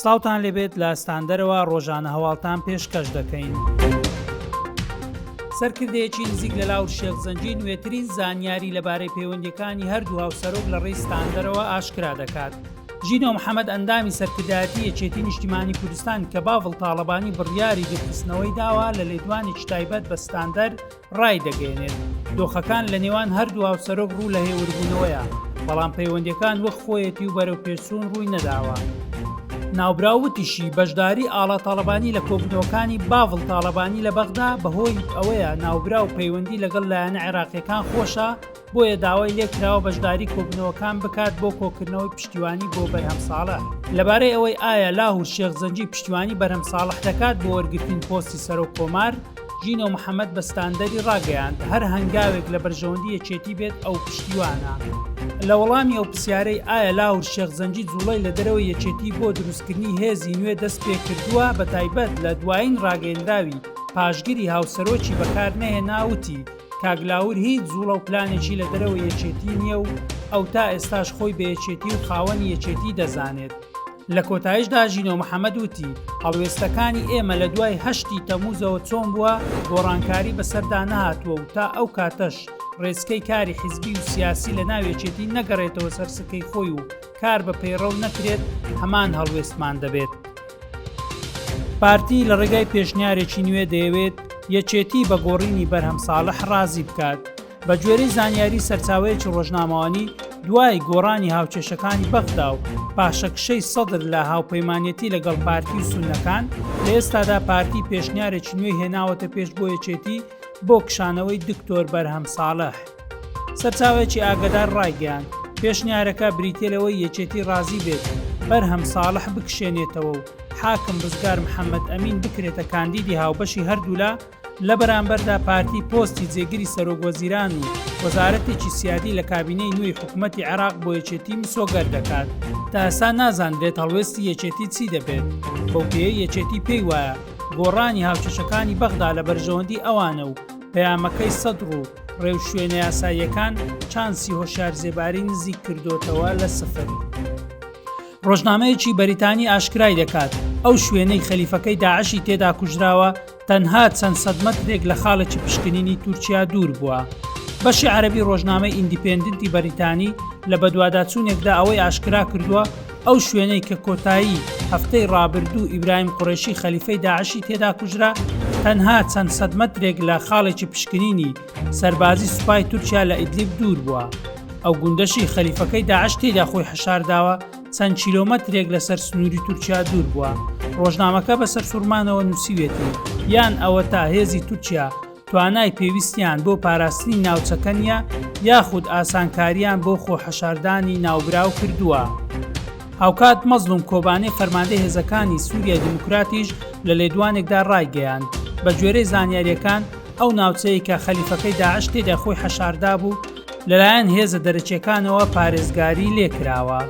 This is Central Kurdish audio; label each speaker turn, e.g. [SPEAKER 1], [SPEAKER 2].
[SPEAKER 1] سڵاوتان لێبێت لە ئەستاندەرەوە ڕۆژانە هەواڵتان پێشکەش دەکەین. سەرکردەیەکی نزیک لە لاور شێخ زەنجی نوێترین زانیاری لەبارەی پەیوەندیەکانی هەردوو هاوسەرۆک لە ڕێی ستاندەرەوە ئاشکرا دەکات. ژینۆ محەممەد ئەندامی سەرکردایەتی یەکێتی نیشتیمانی کوردستان کە باڤڵ تاڵەبانی بڕیاری گرتخستنەوەی داوا لە لێدوانێکی تایبەت بە ستاندەر ڕای دەگەێنێت. دۆخەکان لە نێوان هەردوو هاوسەرۆک ڕوو لە هێوربوونەوەیە، بەڵام پەیوەندیەکان وەک خۆیەتی و بەرەو پێچوون ڕووی نەداوە. ناوبراوتیشی بەشداری ئاڵا تاڵەبانی لە کۆبنەوەکانی باڤڵ تاڵەبانی لە بەغدا بەهۆی ئەوەیە ناوبرا و پەیوەندی لەگەڵ لایەنە عێراقیەکان خۆشە، بۆیە داوای لێکراوە بەشداری کۆبنەوەکان بکات بۆ کۆکردنەوەی پشتیوانی بۆ بەرهەم ساڵح. لەبارەی ئەوەی ئایا لاهور شێخ زەنجی پشتیوانی بەرهەم ساڵح دەکات بۆ وەرگرتن پۆستی سەرۆک کۆمار، ژینۆ محەممەد بە ستاندەری ڕاگەیاند هەر هەنگاوێک لە بەرژەوەندی یەکێتی بێت ئەو پشتیوانە. لە وەڵامی ئەو پرسیارەی ئایا لاور شێخ زەنجی جوڵەی لە دەرەوەی یەکێتی بۆ دروستکردنی هێزی نوێ دەست پێ کردووە، بە تایبەت لە دوایین ڕاگەیەندراوی پاشگیری هاوسەرۆکی بەکار نەهێناوتی کاگلاور هیچ جوڵە و پلانێکی لە دەرەوەی یەکێتی نییە و ئەو تا ئێستاش خۆی بە یەکێتی و خاوەنی یەکێتی دەزانێت. لە کۆتایشدا ژینۆ محەممەد وتی هەڵوێستەکانی ئێمە لە دوای 8 تەمووزەوە چۆن بووە گۆڕانکاری بەسەردا نەهاتووە و تا ئەو کاتەش ڕێزکەی کاری حیزبی و سیاسی لە ناوێکێتی نەگەڕێتەوە سەر سکەی خۆی و کار بە پەیڕەو نەکرێت، هەمان هەڵوێستمان دەبێت. پارتی لە ڕێگای پێشنیارێکی نوێ دەیەوێت یەکێتی بە گۆڕینی بەرهەم ساڵح ڕازی بکات. بە گوێرەی زانیاری سەرچاوەیەکی ڕۆژنامەوانی دوای گۆڕانی هاوچێشەکانی بەغدا و پاشەکشەی سەدر لە هاوپەیمانێتی لەگەڵ پارتی و سوننەکان، لە ئێستادا پارتی پێشنیارێکی نوێی هێناوەتە پێش بۆ یەکێتی بۆ کشانەوەی دکتۆر بەرهەم ساڵح. سەرچاوێکی ئاگادار ڕایگەیاند پێشنیارەکە بریتێلەوەی یەکێتی ڕازی بێت بەرهەم ساڵح بکشێنێتەوە و حاکم ڕزگار محەممەد ئەمین بکرێتە کاندیدی هاوبەشی هەردوولا. لە بەرامبەردا پارتی پۆستی جێگیری سەرۆکوەزیران و وەزارەتێکی سیادی لە کابینەی نوێی حکوومەتی عێراق بۆ یەکێتی مسۆگەر دەکات. تا ئێستا نازانرێت هەڵوێستی یەکێتی چی دەبێت. بەو پێی یەکێتی پێی وایە گۆڕانی هاوچێشەکانی بەغدا لە بەرژەوەندی ئەوانە و پەیامەکەی سەدر و ڕێو شوێنە یاساییەکان چانسی هۆشیارزێباری نزیک کردوتەوە لە سفر. ڕۆژنامەیەکی بەریتانی ئاشکرای دەکات ئەو شوێنەی خەلیفەکەی داعشی تێدا کوژراوە تەنها چەند سەد مەترێک لە خاڵێکی پشکنینی تورکیا دوور بووە. بەشی عەرەبی ڕۆژنامەی ئیندیپێندنتی بەریتانی لە بەدواداچوونێکدا ئەوەی ئاشکرا کردووە ئەو شوێنەی کە کۆتایی هەفتەی ڕابردوو ئیبراهیم قوڕێشی خەلیفەی داعشی تێدا کوژرا تەنها چەند سەد مەترێک لە خاڵێکی پشکنینی سەربازی سوپای تورکیا لە ئیدلیب دوور بووە. ئەو گوندەشی خەلیفەکەی داعش تێدا خۆی حەشارداوە چەند کیلۆمەترێک لەسەر سنووری تورکیا دوور بووە. ڕۆژنامەکە بەسەر فورمانەوە نووسیوێتی یان ئەوە تا هێزی تورکیا توانای پێویستیان بۆ پاراستنی ناوچەکە نیە یاخود ئاسانکاریان بۆ خۆحەشاردانی ناوبراو کردووە. هاوکات مەزلوم کۆبانەی فەرماندەی هێزەکانی سووریای دیموکراتیش لە لێدوانێکدا ڕایگەیاند بە گوێرەی زانیاریەکان ئەو ناوچەیە کە خەلیفەکەی داعش تێدا خۆی حەشاردا بوو لەلایەن هێزە دەرەچیەکانەوە پارێزگاری لێکراوە.